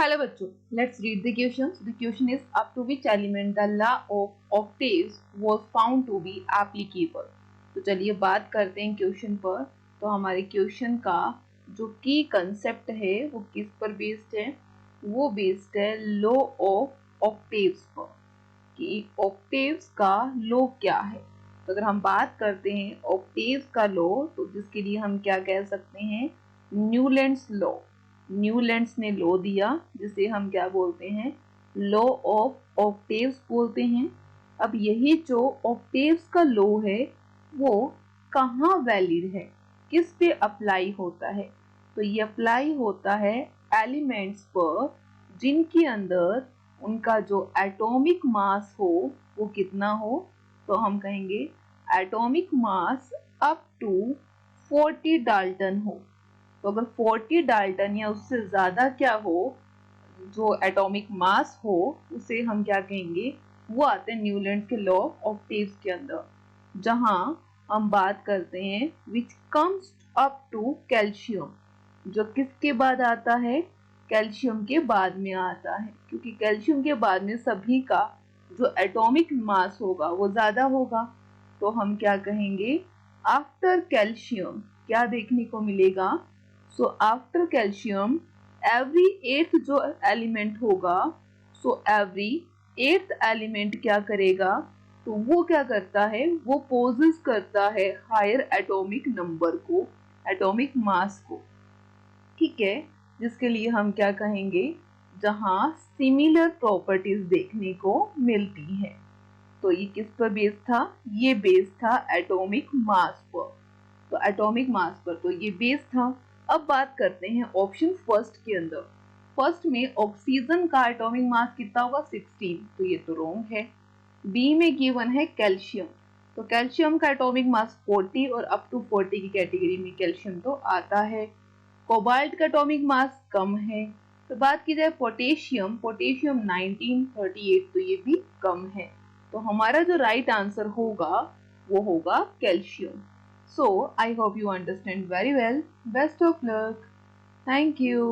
Hello बच्चों, let's read the question. So the question is up to which element the law of octaves was found to be applicable. तो चलिए बात करते हैं question पर। तो हमारे क्वेश्चन का जो की कंसेप्ट है वो किस पर बेस्ड है? वो बेस्ड है लॉ ऑफ ऑक्टेव्स पर, कि ऑक्टेव्स का लॉ क्या है। तो अगर हम बात करते हैं ऑक्टेव्स का लॉ, तो जिसके लिए हम क्या कह सकते हैं? Newlands law. न्यूलैंड्स ने लॉ दिया जिसे हम क्या बोलते हैं? लॉ ऑफ ऑक्टेव्स बोलते हैं। अब यही जो ऑक्टेव्स का लॉ है वो कहाँ वैलिड है, किस पे अप्लाई होता है? तो ये अप्लाई होता है एलिमेंट्स पर जिनके अंदर उनका जो एटॉमिक मास हो वो कितना हो? तो हम कहेंगे atomic mass up to 40 dalton हो। तो अगर 40 डाल्टन या उससे ज्यादा क्या हो, जो एटॉमिक मास हो, उसे हम क्या कहेंगे? वो आते हैं न्यूलैंड के लॉ ऑफ ऑक्टेव्स के अंदर, जहां हम बात करते हैं which comes up to calcium, जो किसके बाद आता है? कैल्शियम के बाद में आता है, क्योंकि कैल्शियम के बाद में सभी का जो एटॉमिक मास होगा वो ज्यादा होगा। तो हम क्या कहेंगे? आफ्टर कैल्शियम क्या देखने को मिलेगा? So after calcium every eighth जो एलिमेंट होगा, सो एवरी एट्थ एलिमेंट क्या करेगा? तो वो क्या करता है? वो पोजेस करता है हायर एटॉमिक नंबर को, एटॉमिक मास को, ठीक है, जिसके लिए हम क्या कहेंगे? जहां सिमिलर प्रॉपर्टीज देखने को मिलती हैं। तो ये किस पर बेस था? ये बेस था एटॉमिक मास पर। तो एटॉमिक मास पर तो ये बेस था। अब बात करते हैं ऑप्शन फर्स्ट के अंदर। फर्स्ट में ऑक्सीजन का एटॉमिक मास कितना होगा? 16। तो ये तो रॉन्ग है। बी में गिवन है कैल्शियम, तो कैल्शियम का एटॉमिक मास 40 और अप टू 40 की कैटेगरी में कैल्शियम तो आता है। कोबाल्ट का एटॉमिक मास कम है। तो बात की जाए पोटेशियम, पोटेशियम 19, 38, तो ये भी कम है। तो हमारा जो राइट आंसर होगा वो होगा calcium. So I hope you understand very well. Best of luck. Thank you.